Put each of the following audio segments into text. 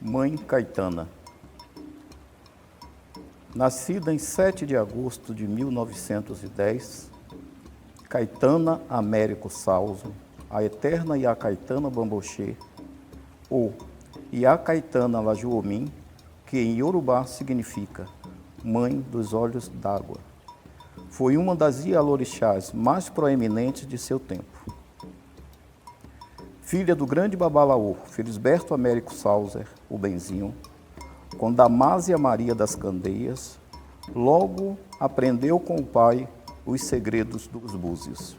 Mãe Caetana. Nascida em 7 de agosto de 1910, Caetana Américo Salzo, a eterna Iá Caetana Bamboché, ou Iá Caetana Lajuomin, que em Yorubá significa Mãe dos Olhos d'Água, foi uma das Ialorixás mais proeminentes de seu tempo. Filha do grande babalaô Felisberto Américo Salzer, o Benzinho, com Damásia Maria das Candeias, logo aprendeu com o pai os segredos dos búzios.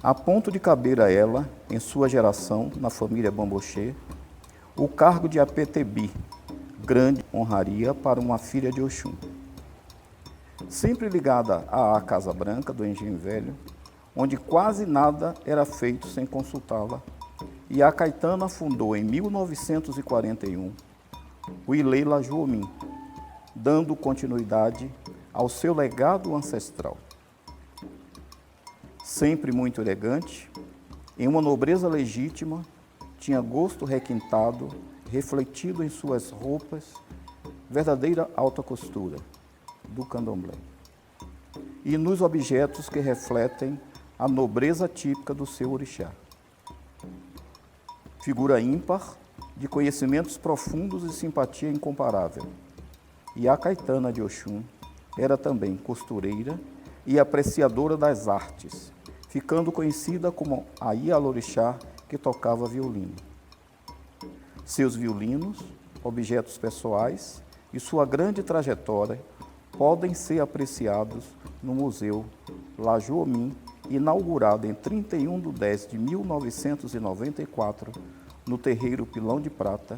A ponto de caber a ela, em sua geração, na família Bamboché, o cargo de Apetebi, grande honraria para uma filha de Oxum. Sempre ligada à Casa Branca do Engenho Velho, onde quase nada era feito sem consultá-la, e a Caetana fundou em 1941 o Ilê Lajuomin, dando continuidade ao seu legado ancestral. Sempre muito elegante, em uma nobreza legítima, tinha gosto requintado, refletido em suas roupas, verdadeira alta costura do candomblé, e nos objetos que refletem a nobreza típica do seu orixá. Figura ímpar, de conhecimentos profundos e simpatia incomparável. E a Caetana de Oxum era também costureira e apreciadora das artes, ficando conhecida como a Ialorixá que tocava violino. Seus violinos, objetos pessoais e sua grande trajetória podem ser apreciados no Museu Lajuomin, inaugurado em 31/10/1994, no terreiro Pilão de Prata,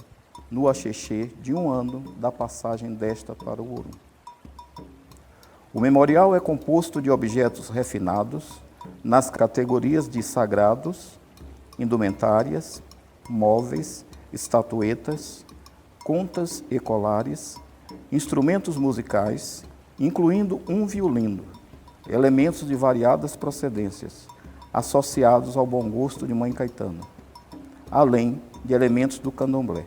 no Axexê de 1 ano da passagem desta para o Orum. O memorial é composto de objetos refinados nas categorias de sagrados, indumentárias, móveis, estatuetas, contas e colares, instrumentos musicais, incluindo um violino, elementos de variadas procedências, associados ao bom gosto de Mãe Caetana, além de elementos do candomblé.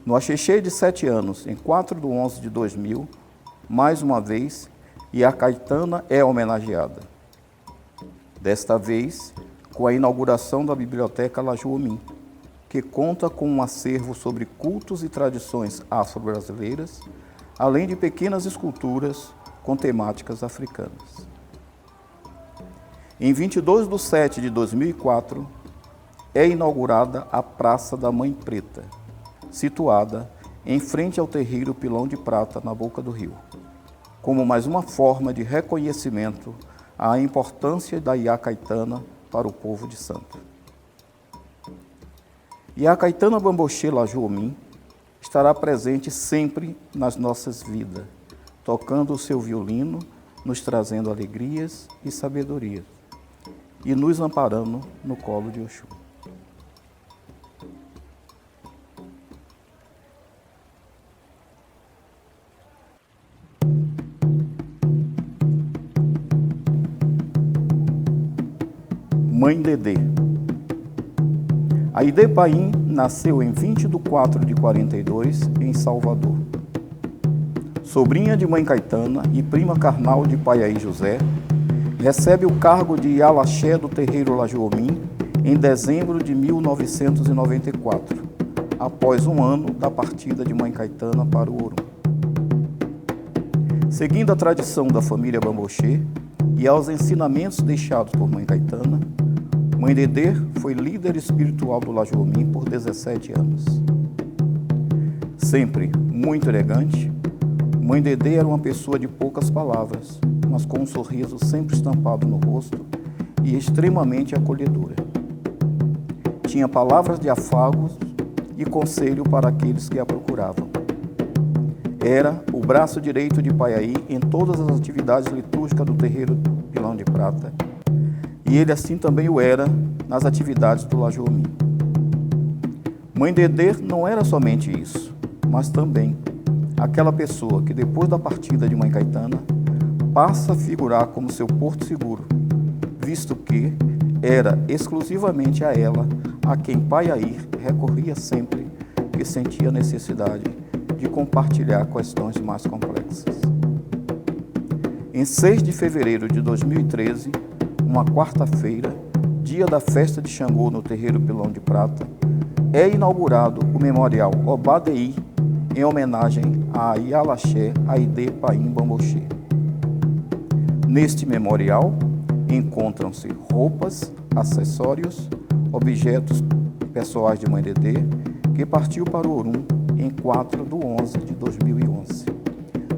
No Axexê de 7 anos, em 4/11/2000, mais uma vez, Iá Caetana é homenageada. Desta vez, com a inauguração da Biblioteca Lajuomin, que conta com um acervo sobre cultos e tradições afro-brasileiras, além de pequenas esculturas com temáticas africanas. Em 22/07/2004, é inaugurada a Praça da Mãe Preta, situada em frente ao terreiro Pilão de Prata, na Boca do Rio, como mais uma forma de reconhecimento à importância da Iá Caetana para o povo de Santo. Iá Caetana Bamboché Lajuomin estará presente sempre nas nossas vidas, tocando o seu violino, nos trazendo alegrias e sabedoria, e nos amparando no colo de Oxum. Mãe Dedê. Aide Paim nasceu em 20/4/42, em Salvador. Sobrinha de Mãe Caetana e prima carnal de Pai Aí José, recebe o cargo de Ialaxé do terreiro Lajuomin em dezembro de 1994, após 1 ano da partida de Mãe Caetana para o Orum. Seguindo a tradição da família Bamboché e aos ensinamentos deixados por Mãe Caetana, Mãe Dedê foi líder espiritual do Lajuomin por 17 anos. Sempre muito elegante, Mãe Dedê era uma pessoa de poucas palavras, mas com um sorriso sempre estampado no rosto e extremamente acolhedora. Tinha palavras de afagos e conselho para aqueles que a procuravam. Era o braço direito de Paiaí em todas as atividades litúrgicas do terreiro Pilão de Prata, e ele assim também o era nas atividades do Lajoumim. Mãe Dedê não era somente isso, mas também aquela pessoa que depois da partida de Mãe Caetana passa a figurar como seu porto seguro, visto que era exclusivamente a ela a quem Paiaí recorria sempre que sentia necessidade de compartilhar questões mais complexas. Em 6 de fevereiro de 2013, uma quarta-feira, dia da festa de Xangô no terreiro Pilão de Prata, é inaugurado o Memorial Obadeí em homenagem a Yalaxé Aide Paim Bamboxê. Neste memorial encontram-se roupas, acessórios, objetos pessoais de Mãe Dedê, que partiu para o Orum em 4/11/2011,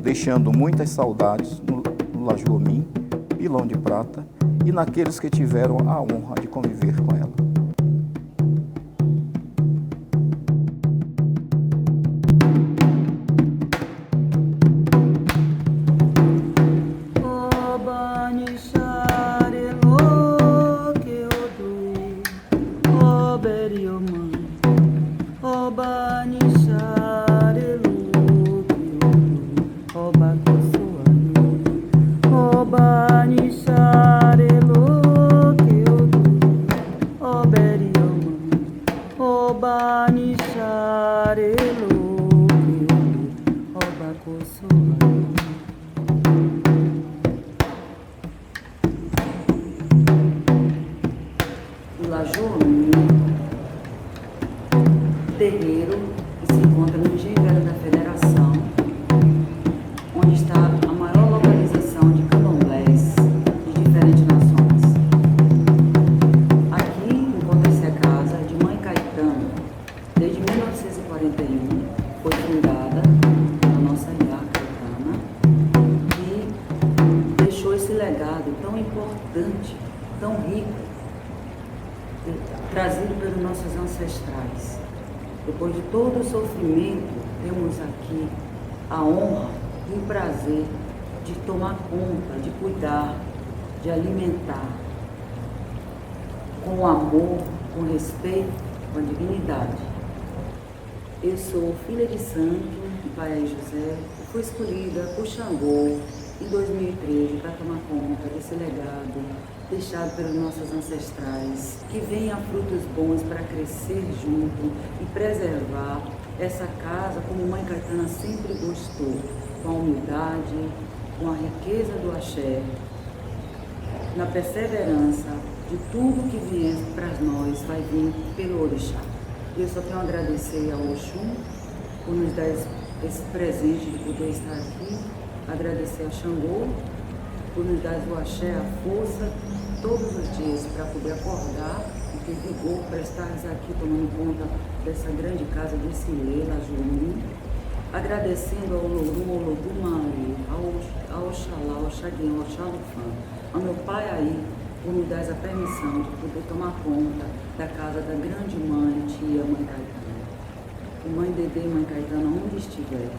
deixando muitas saudades no Lajoumim, Pilão de Prata e naqueles que tiveram a honra de conviver com ela. Lajoumim, terreiro que se encontra no Engenho Velho da Federação, onde está a maior localização de candomblés de diferentes nações. Aqui encontra-se a casa de Mãe Caetana, desde 1941, foi fundada pela nossa Iá Caetana e deixou esse legado tão importante, tão rico, trazido pelos nossos ancestrais. Depois de todo o sofrimento, temos aqui a honra e o prazer de tomar conta, de cuidar, de alimentar, com amor, com respeito, com a dignidade. Eu sou filha de santo de Paiaí José e fui escolhida por Xangô em 2013 para tomar conta desse legado deixado pelos nossos ancestrais, que venha frutos bons para crescer junto e preservar essa casa como Mãe Caetana sempre gostou, com a humildade, com a riqueza do axé, na perseverança de tudo que vier para nós vai vir pelo orixá. Eu só tenho a agradecer ao Oxum por nos dar esse presente de poder estar aqui, agradecer a Xangô por nos dar o axé, a força, todos os dias para poder acordar e ter vigor para estar aqui tomando conta dessa grande casa desse Ilê, Lajoumim, agradecendo ao Lorum, ao Logumari, ao Oxalá, ao Xaguião, ao Xalufã, ao meu pai aí, por me dar essa permissão de poder tomar conta da casa da grande mãe, tia, Mãe Caetana. E Mãe Dedê e Mãe Caetana, onde estiver,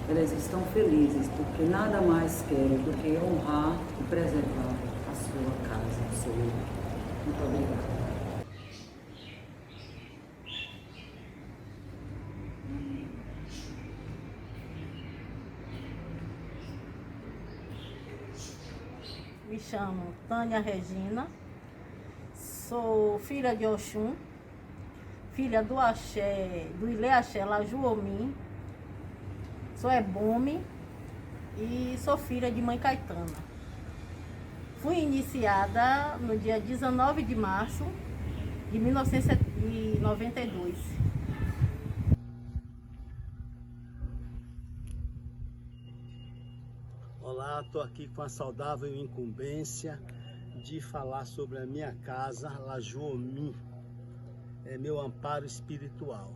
elas estão felizes, porque nada mais querem do que honrar e preservar a sua casa, o seu lar. Muito obrigada. Me chamo Tânia Regina, sou filha de Oxum, filha do axé, do Ilê Axé Lajoumim, sou ebome e sou filha de Mãe Caetana. Fui iniciada no dia 19 de março de 1992. Olá, estou aqui com a saudável incumbência de falar sobre a minha casa, Lajoumim. É meu amparo espiritual.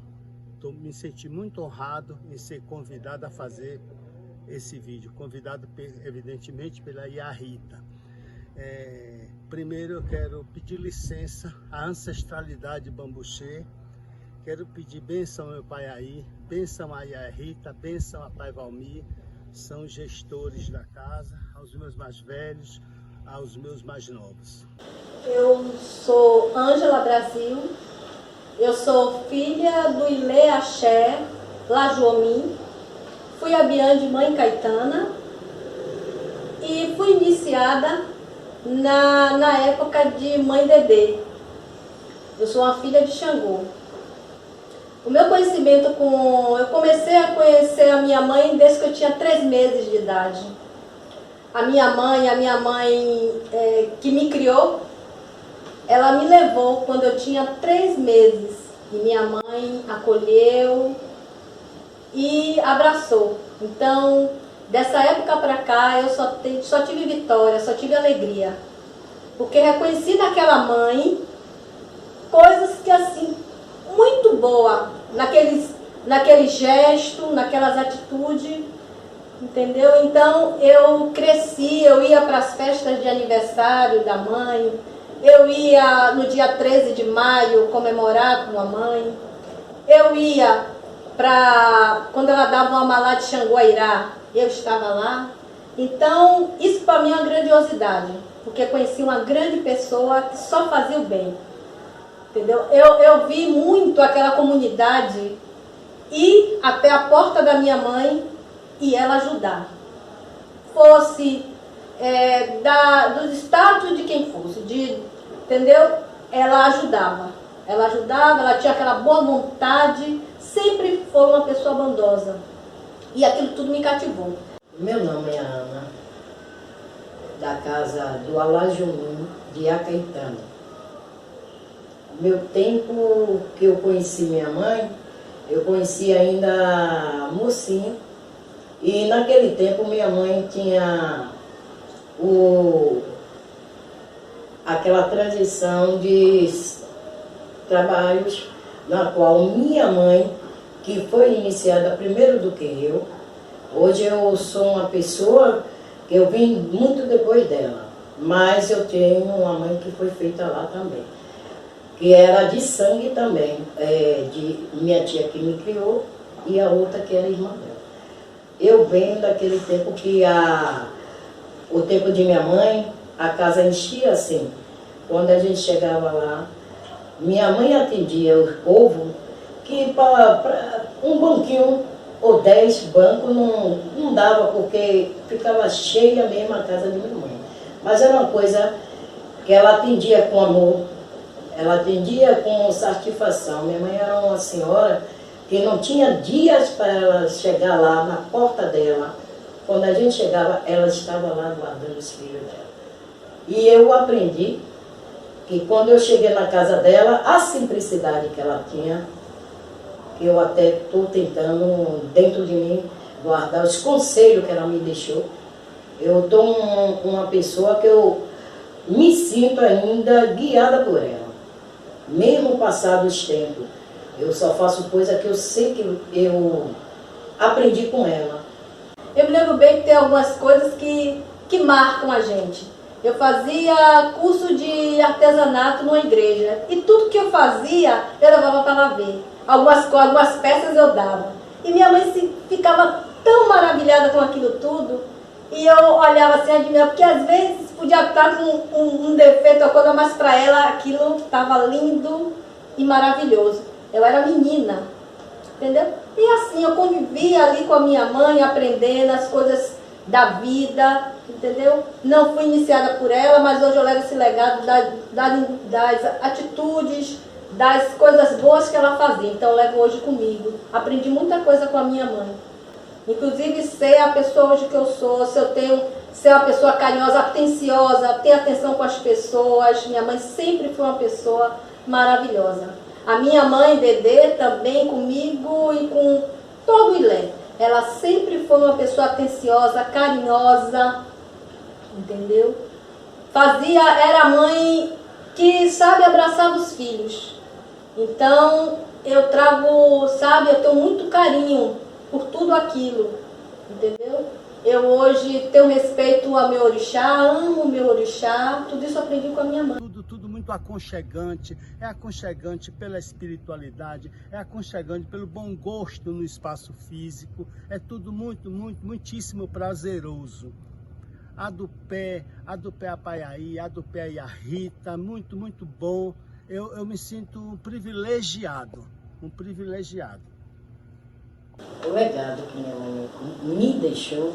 Me senti muito honrado em ser convidado a fazer esse vídeo, convidado evidentemente pela Ia Rita. Primeiro eu quero pedir licença à ancestralidade bambuxê, quero pedir bênção ao meu pai aí, bênção à Ia Rita, bênção ao pai Valmir, são gestores da casa, aos meus mais velhos, aos meus mais novos. Eu sou Ângela Brasil, eu sou filha do Ilê Axé Lajuomim, fui abiã de mãe Caetana e fui iniciada na época de mãe Dedê. Eu sou uma filha de Xangô. O meu conhecimento eu comecei a conhecer a minha mãe desde que eu tinha 3 meses de idade. A minha mãe que me criou, ela me levou quando eu tinha 3 meses. E minha mãe acolheu e abraçou. Então, dessa época para cá, eu só tive vitória, só tive alegria. Porque reconheci naquela mãe coisas que, assim, muito boa, naquele gesto, naquelas atitudes, entendeu? Então, eu cresci, eu ia para as festas de aniversário da mãe, eu ia no dia 13 de maio comemorar com a mãe, eu ia quando ela dava uma malá de Xangô Airá, eu estava lá. Então, isso para mim é uma grandiosidade, porque conheci uma grande pessoa que só fazia o bem, entendeu? Eu vi muito aquela comunidade ir até a porta da minha mãe e ela ajudar. Fosse do status de quem fosse, entendeu? Ela ajudava, ela tinha aquela boa vontade, sempre foi uma pessoa bondosa. E aquilo tudo me cativou. Meu nome é Ana, da casa do Alajuomim de Acaetana. Meu tempo que eu conheci minha mãe, eu conheci ainda mocinha. E naquele tempo minha mãe tinha aquela transição de trabalhos na qual minha mãe, que foi iniciada primeiro do que eu, hoje eu sou uma pessoa que eu vim muito depois dela, mas eu tenho uma mãe que foi feita lá também, que era de sangue também, de minha tia que me criou e a outra que era irmã dela. Eu venho daquele tempo que o tempo de minha mãe, a casa enchia assim. Quando a gente chegava lá, minha mãe atendia o povo que para um banquinho ou 10 bancos não dava, porque ficava cheia mesmo a casa de minha mãe. Mas era uma coisa que ela atendia com amor, ela atendia com satisfação. Minha mãe era uma senhora que não tinha dias para ela chegar lá na porta dela. Quando a gente chegava, ela estava lá guardando os filhos dela. E eu aprendi que quando eu cheguei na casa dela, a simplicidade que ela tinha, que eu até estou tentando, dentro de mim, guardar os conselhos que ela me deixou. Eu estou uma pessoa que eu me sinto ainda guiada por ela. Mesmo passados os tempos, eu só faço coisa que eu sei que eu aprendi com ela. Eu me lembro bem que tem algumas coisas que marcam a gente. Eu fazia curso de artesanato numa igreja e tudo que eu fazia eu levava para lá ver. Algumas peças eu dava. E minha mãe ficava tão maravilhada com aquilo tudo e eu olhava assim, admirava, porque às vezes podia estar com um defeito ou coisa, mas para ela aquilo estava lindo e maravilhoso. Eu era menina, entendeu? E assim, eu convivia ali com a minha mãe, aprendendo as coisas da vida, entendeu? Não fui iniciada por ela, mas hoje eu levo esse legado das atitudes, das coisas boas que ela fazia. Então eu levo hoje comigo. Aprendi muita coisa com a minha mãe. Inclusive ser a pessoa hoje que eu sou, ser uma pessoa carinhosa, atenciosa, ter atenção com as pessoas. Minha mãe sempre foi uma pessoa maravilhosa. A minha mãe, Dedê, também comigo e com todo o Ilê. Ela sempre foi uma pessoa atenciosa, carinhosa, entendeu? Era a mãe que, sabe, abraçava os filhos. Então, eu tenho muito carinho por tudo aquilo. entendeu? Eu hoje tenho respeito ao meu orixá, amo o meu orixá, tudo isso eu aprendi com a minha mãe. Tudo muito aconchegante, é aconchegante pela espiritualidade, é aconchegante pelo bom gosto no espaço físico, é tudo muitíssimo prazeroso. A do pé Apaiaí, a do pé Ayahita, muito bom. Eu me sinto um privilegiado. O legado que minha mãe me deixou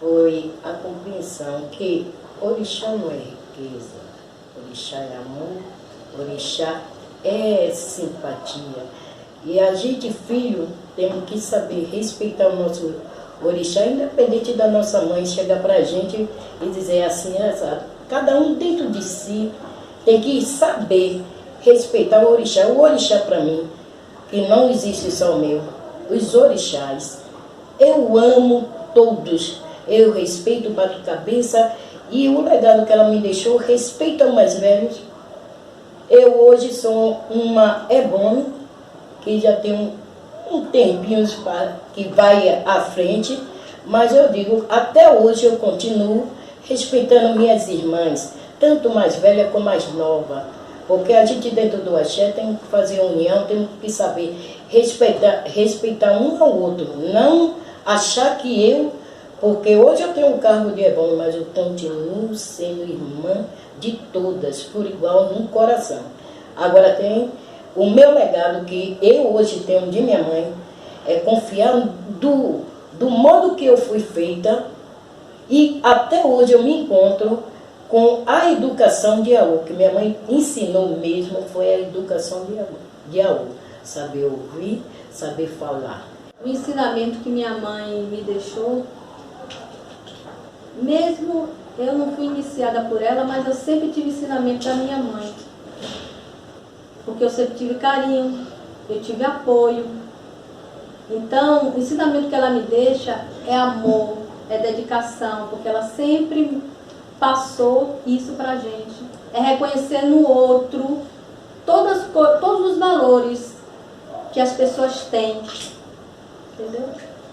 foi a compreensão que orixá não é riqueza, orixá é amor, orixá é simpatia. E a gente, filho, temos que saber respeitar o nosso orixá, independente da nossa mãe chegar pra gente e dizer assim, cada um dentro de si tem que saber respeitar o orixá. O orixá para mim, que não existe só o meu, os orixás, eu amo todos, eu respeito o bate-cabeça e o legado que ela me deixou, respeito aos mais velhos. Eu hoje sou uma ebone, que já tem um tempinho que vai à frente, mas eu digo, até hoje eu continuo respeitando minhas irmãs, tanto mais velha como mais nova, porque a gente dentro do axé tem que fazer união, tem que saber respeitar um ao outro, não achar que eu, porque hoje eu tenho um cargo de ebone, mas eu continuo sendo irmã de todas, por igual no coração. Agora tem o meu legado que eu hoje tenho de minha mãe, é confiar do modo que eu fui feita, e até hoje eu me encontro com a educação de Aô, que minha mãe ensinou mesmo, foi a educação de Aô. Saber ouvir, saber falar. O ensinamento que minha mãe me deixou, mesmo eu não fui iniciada por ela, mas eu sempre tive ensinamento da minha mãe. Porque eu sempre tive carinho, eu tive apoio. Então, o ensinamento que ela me deixa é amor, é dedicação, porque ela sempre passou isso pra gente. É reconhecer no outro todos os valores que as pessoas têm, entendeu?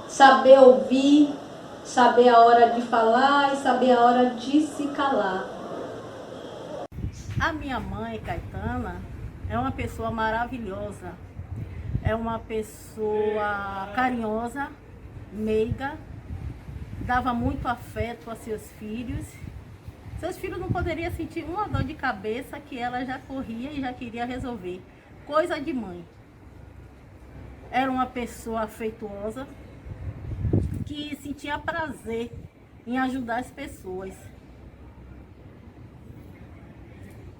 Saber ouvir, saber a hora de falar e saber a hora de se calar. A minha mãe, Caetana, é uma pessoa maravilhosa, é uma pessoa carinhosa, meiga, dava muito afeto a seus filhos. Seus filhos não poderiam sentir uma dor de cabeça que ela já corria e já queria resolver. Coisa de mãe. Era uma pessoa afetuosa que sentia prazer em ajudar as pessoas.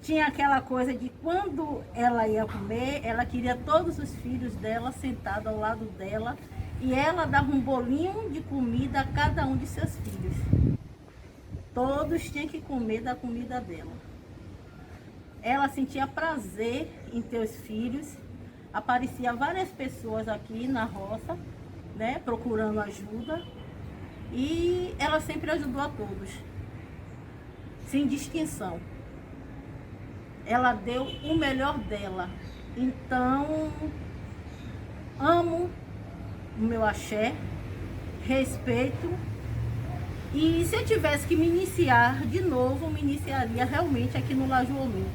Tinha aquela coisa de quando ela ia comer, ela queria todos os filhos dela sentados ao lado dela e ela dava um bolinho de comida a cada um de seus filhos. Todos tinham que comer da comida dela. Ela sentia prazer em ter os filhos. Aparecia várias pessoas aqui na roça, né, procurando ajuda. E ela sempre ajudou a todos, sem distinção. Ela deu o melhor dela. Então, amo o meu axé, respeito. E se eu tivesse que me iniciar de novo, me iniciaria realmente aqui no Lajuomi.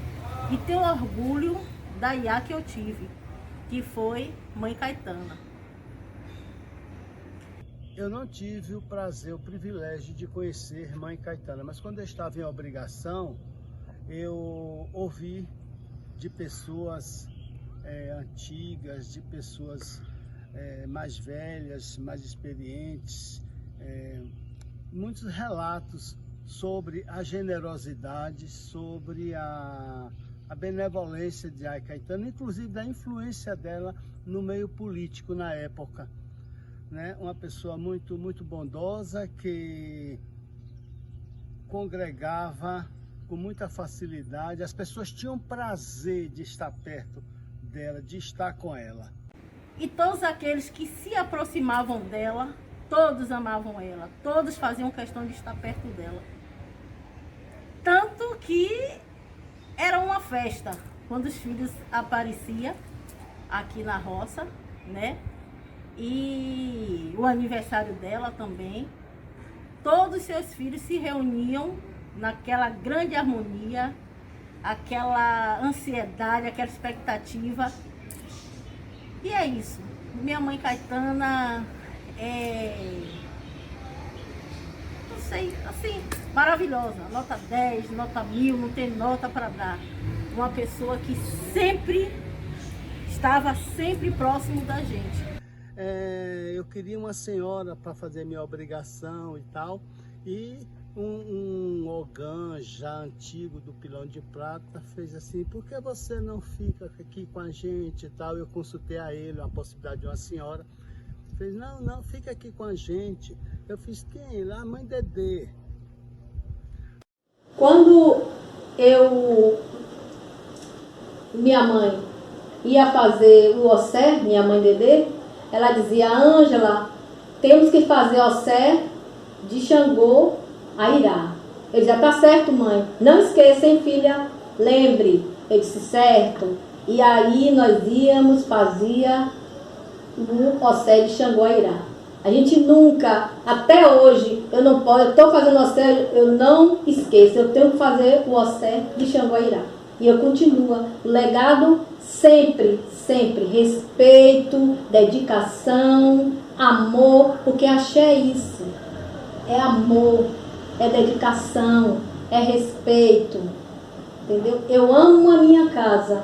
E tenho orgulho da Iá que eu tive, que foi Mãe Caetana. Eu não tive o prazer, o privilégio de conhecer Mãe Caetana, mas quando eu estava em obrigação, eu ouvi de pessoas antigas, de pessoas mais velhas, mais experientes, muitos relatos sobre a generosidade, sobre a benevolência de Ai Caetano, inclusive da influência dela no meio político na época, né? Uma pessoa muito bondosa que congregava com muita facilidade, as pessoas tinham prazer de estar perto dela, de estar com ela. E todos aqueles que se aproximavam dela, todos amavam ela, todos faziam questão de estar perto dela. Tanto que era uma festa quando os filhos apareciam aqui na roça, né? e o aniversário dela também. Todos os seus filhos se reuniam naquela grande harmonia, aquela ansiedade, aquela expectativa. E é isso. Minha mãe Caetana não sei, assim, maravilhosa. Nota 10, nota 1000, não tem nota para dar. Uma pessoa que sempre estava sempre próximo da gente. Eu queria uma senhora para fazer minha obrigação e tal, e um ogã já antigo do Pilão de Prata fez assim: por que você não fica aqui com a gente e tal? Eu consultei a ele a possibilidade de uma senhora, fez: não, fica aqui com a gente. Eu fiz: quem? Lá, a mãe Dedê. Quando minha mãe ia fazer o Ossé, minha mãe Dedê, ela dizia: Ângela, temos que fazer Ossé de Xangô a Irá. Eu dizia: tá certo, mãe. Não esqueça, hein, filha? Lembre. Eu disse: certo. E aí nós íamos, fazia o Ossé de Xangô a Irá. A gente nunca, até hoje, eu não posso, eu estou fazendo Ossé, eu não esqueço, eu tenho que fazer o Ossé de Xangô a Irá. E eu continuo. O legado sempre, sempre, respeito, dedicação, amor, porque axé é isso, é amor, é dedicação, é respeito, entendeu? Eu amo a minha casa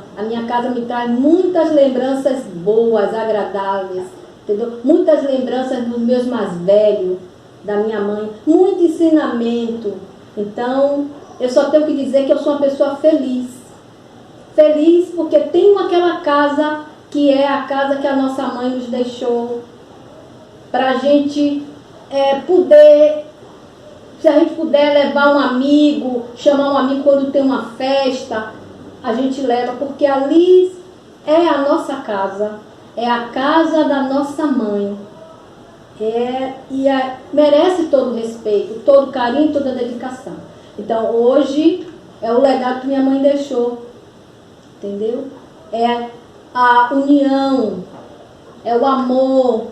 me traz muitas lembranças boas, agradáveis, entendeu? Muitas lembranças dos meus mais velhos, da minha mãe, muito ensinamento. Então, eu só tenho que dizer que eu sou uma pessoa feliz. Feliz porque tenho aquela casa que é a casa que a nossa mãe nos deixou para a gente poder, se a gente puder levar um amigo, chamar um amigo quando tem uma festa, a gente leva, porque ali é a nossa casa, é a casa da nossa mãe. Merece todo o respeito, todo o carinho, toda a dedicação. Então hoje é o legado que minha mãe deixou. Entendeu? É a união, é o amor,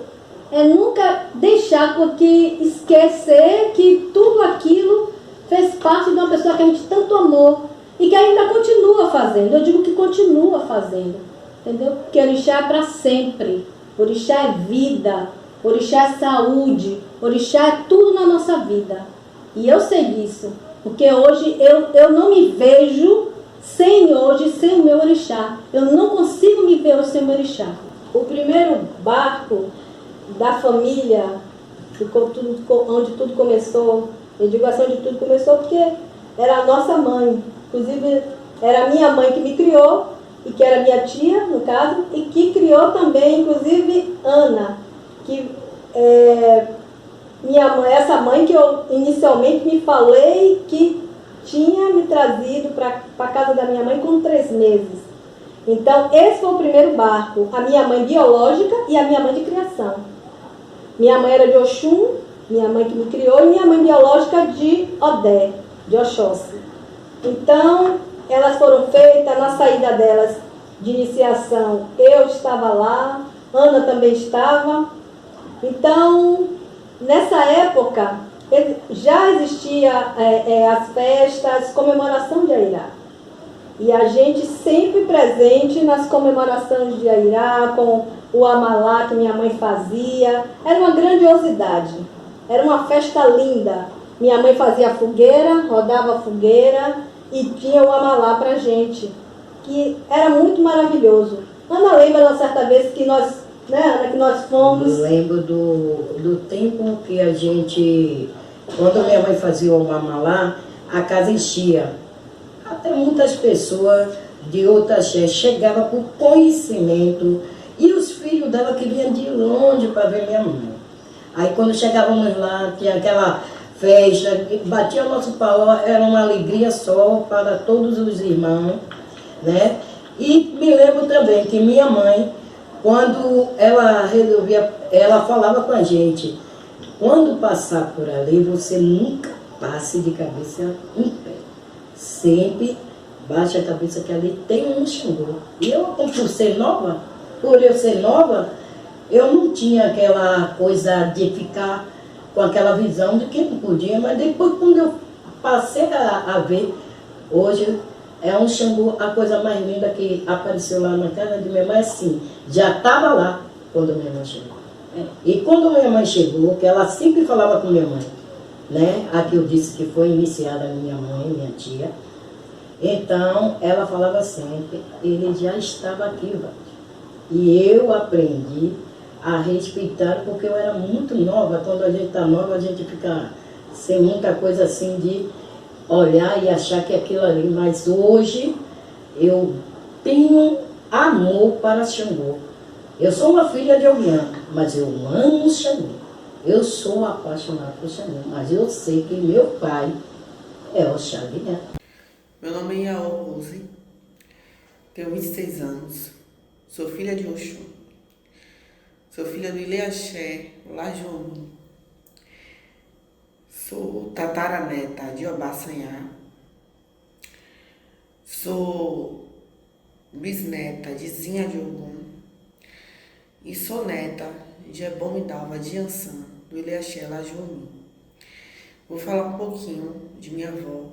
é nunca deixar, porque esquecer que tudo aquilo fez parte de uma pessoa que a gente tanto amou e que ainda continua fazendo. Eu digo que continua fazendo, entendeu? Porque orixá é para sempre, orixá é vida, orixá é saúde, orixá é tudo na nossa vida. E eu sei disso, porque hoje eu não me vejo sem o meu orixá. Eu não consigo me ver sem o meu orixá. O primeiro barco da família, onde tudo começou, eu digo assim, onde tudo começou porque era a nossa mãe. Inclusive, era a minha mãe que me criou, e que era minha tia, no caso, e que criou também, inclusive, Ana, que minha mãe, essa mãe que eu inicialmente me falei que tinha me trazido para a casa da minha mãe com 3 meses. Então, esse foi o primeiro barco. A minha mãe biológica e a minha mãe de criação. Minha mãe era de Oxum, minha mãe que me criou, e minha mãe biológica de Odé, de Oxóssi. Então, elas foram feitas, na saída delas de iniciação, eu estava lá, Ana também estava. Então, nessa época, já existia as festas, comemoração de Airá. E a gente sempre presente nas comemorações de Airá, com o amalá que minha mãe fazia. Era uma grandiosidade, era uma festa linda. Minha mãe fazia fogueira, rodava a fogueira e tinha o amalá pra gente, que era muito maravilhoso. Ana lembra uma certa vez que nós, né, Ana, que nós fomos... Eu lembro do tempo que a gente, quando minha mãe fazia o amalá, a casa enchia. Até muitas pessoas de outras chegavam por conhecimento, e os filhos dela que vinham de longe para ver minha mãe. Aí quando chegávamos lá, tinha aquela festa, batia o nosso pau, era uma alegria só para todos os irmãos, né? E me lembro também que minha mãe, quando ela resolvia, ela falava com a gente: quando passar por ali, você nunca passe de cabeça em pé. Sempre baixe a cabeça, que ali tem um Xangô. E eu, por eu ser nova, Eu não tinha aquela coisa de ficar com aquela visão de que não podia, mas depois quando eu passei a ver, hoje é um Xangô, a coisa mais linda que apareceu lá na casa de minha mãe, assim, já estava lá quando minha mãe chegou. E quando minha mãe chegou, que ela sempre falava com minha mãe, né? A que eu disse que foi iniciada minha mãe, minha tia. Então, ela falava sempre, ele já estava aqui, Valdir. E eu aprendi a respeitar, porque eu era muito nova. Quando a gente está nova, a gente fica sem muita coisa assim de olhar e achar que é aquilo ali. Mas hoje, eu tenho amor para Xangô. Eu sou uma filha de Oiã, mas eu amo Xangô. Eu sou apaixonada por Xangô, mas eu sei que meu pai é o Xavier. Meu nome é Yaô Rose, tenho 26 anos, sou filha de Oxum, sou filha do Ilê Axé, Lajomi, sou tataraneta de Obaçanhá, sou bisneta de Zinha de Ogum e sou neta de Ebomidalva de Ançã, do Ilê Axé, Lajomi. Vou falar um pouquinho de minha avó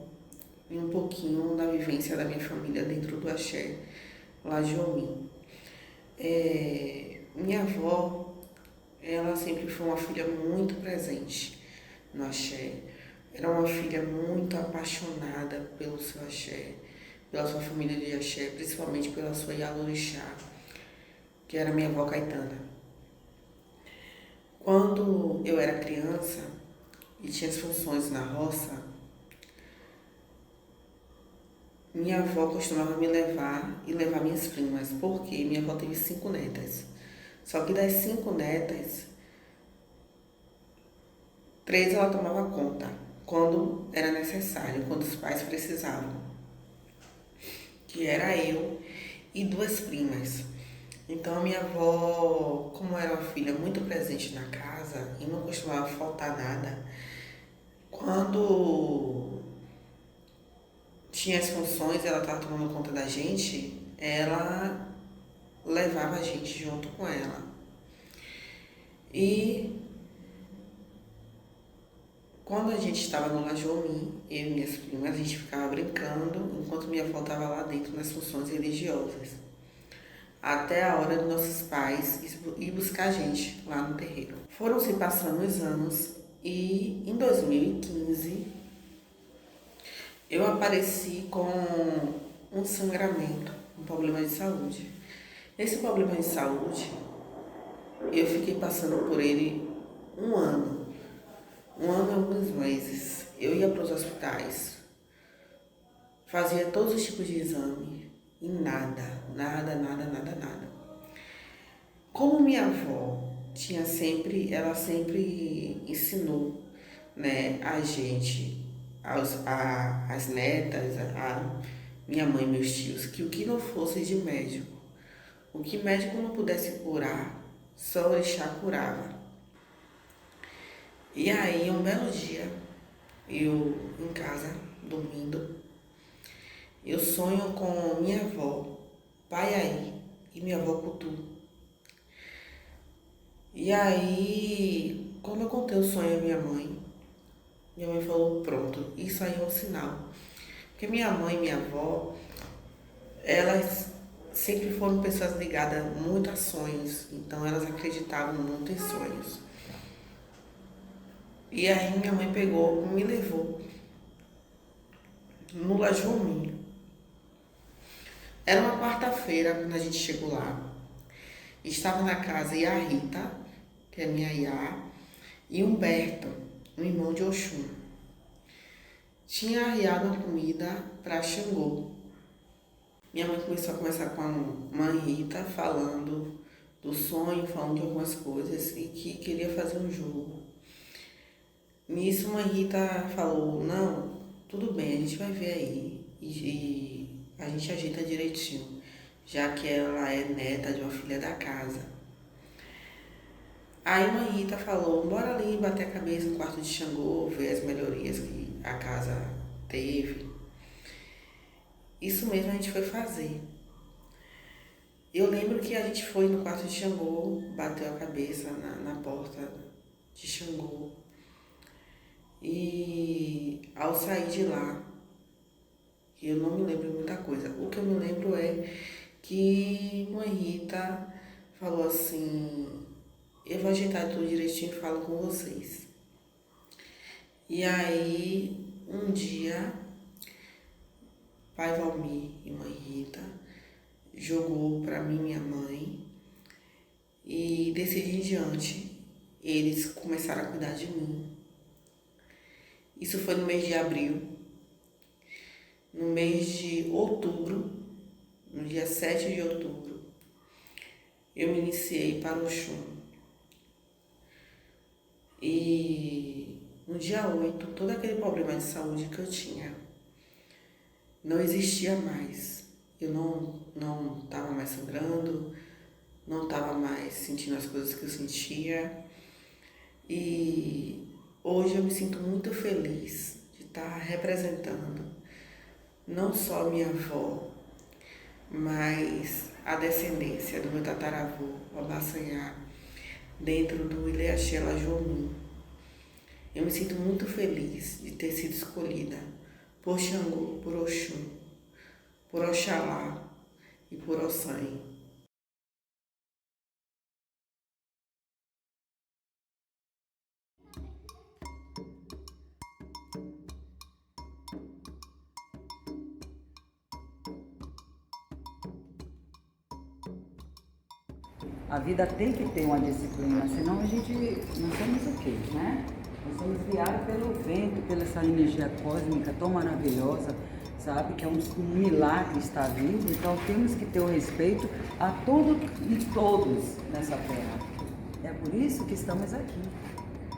e um pouquinho da vivência da minha família dentro do Axé, Lajomi. Minha avó, ela sempre foi uma filha muito presente no Axé. Era uma filha muito apaixonada pelo seu Axé, pela sua família de Axé, principalmente pela sua Yalorixá, que era minha avó Caetana. Quando eu era criança e tinha as funções na roça, minha avó costumava me levar e levar minhas primas, porque minha avó teve 5 netas. Só que das 5 netas, 3 ela tomava conta, quando era necessário, quando os pais precisavam. Que era eu e 2 primas. Então a minha avó, como era uma filha muito presente na casa e não costumava faltar nada, quando tinha as funções, ela estava tomando conta da gente, ela levava a gente junto com ela. E quando a gente estava no Lajomi, eu e minhas primas, a gente ficava brincando enquanto minha avó estava lá dentro nas funções religiosas. Até a hora dos nossos pais ir buscar a gente lá no terreiro. Foram se passando os anos e em 2015 eu apareci com um sangramento, um problema de saúde. Esse problema de saúde, eu fiquei passando por ele um ano e alguns meses. Eu ia para os hospitais, fazia todos os tipos de exame e nada. Como minha avó ela sempre ensinou, né, a gente, as netas, a minha mãe e meus tios, que o que não fosse de médico, o que médico não pudesse curar, só o orixá curava. E aí, um belo dia, eu em casa, dormindo, eu sonho com minha avó, Paiaí, e minha avó Cutu. E aí, quando eu contei o sonho à minha mãe falou, pronto, isso aí é um sinal. Porque minha mãe e minha avó, elas sempre foram pessoas ligadas muito a sonhos, então elas acreditavam muito em sonhos. E aí minha mãe pegou, me levou no Lajomi. Era uma quarta-feira quando a gente chegou lá. Estava na casa a Rita, que é minha Iá, e Humberto, um irmão de Oxum. Tinha arriado a comida para Xangô. Minha mãe começou a conversar com a mãe Rita, falando do sonho, falando de algumas coisas e que queria fazer um jogo. Nisso, a mãe Rita falou, não, tudo bem, a gente vai ver aí e a gente ajeita direitinho, já que ela é neta de uma filha da casa. Aí a mãe Rita falou, bora ali bater a cabeça no quarto de Xangô, ver as melhorias que a casa teve. Isso mesmo a gente foi fazer. Eu lembro que a gente foi no quarto de Xangô, bateu a cabeça na porta de Xangô. E ao sair de lá, eu não me lembro muita coisa. O que eu me lembro é que Mãe Rita falou assim: eu vou ajeitar tudo direitinho e falo com vocês. E aí, um dia, Pai Valmir e Mãe Rita jogou para mim e minha mãe, e desse dia em diante eles começaram a cuidar de mim. Isso foi no mês de abril. No mês de outubro, no dia 7 de outubro, eu me iniciei para o Oxum. E no dia 8, todo aquele problema de saúde que eu tinha não existia mais. Eu não estava mais sangrando, não estava mais sentindo as coisas que eu sentia. E hoje eu me sinto muito feliz de estar representando não só minha avó, mas a descendência do meu tataravô, o Abaçanhá, dentro do Ileaxé Lajomi. Eu me sinto muito feliz de ter sido escolhida por Xangô, por Oxum, por Oxalá e por Ossanhe. A vida tem que ter uma disciplina, senão a gente não somos o quê, né? Nós somos guiados pelo vento, pela essa energia cósmica tão maravilhosa, sabe? Que é um milagre estar vivo. Então temos que ter o respeito a tudo e todos nessa terra. É por isso que estamos aqui.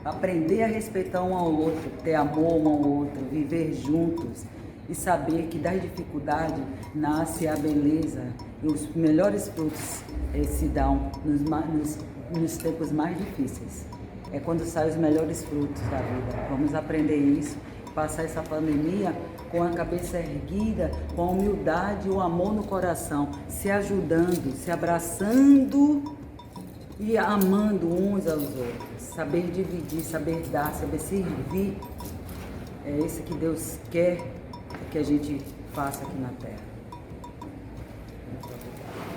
Aprender a respeitar um ao outro, ter amor um ao outro, viver juntos e saber que das dificuldades nasce a beleza e os melhores frutos se dão nos tempos mais difíceis. É quando saem os melhores frutos da vida. Vamos aprender isso, passar essa pandemia com a cabeça erguida, com a humildade e o amor no coração, se ajudando, se abraçando e amando uns aos outros. Saber dividir, saber dar, saber servir. É isso que Deus quer que a gente faça aqui na Terra. Muito obrigado.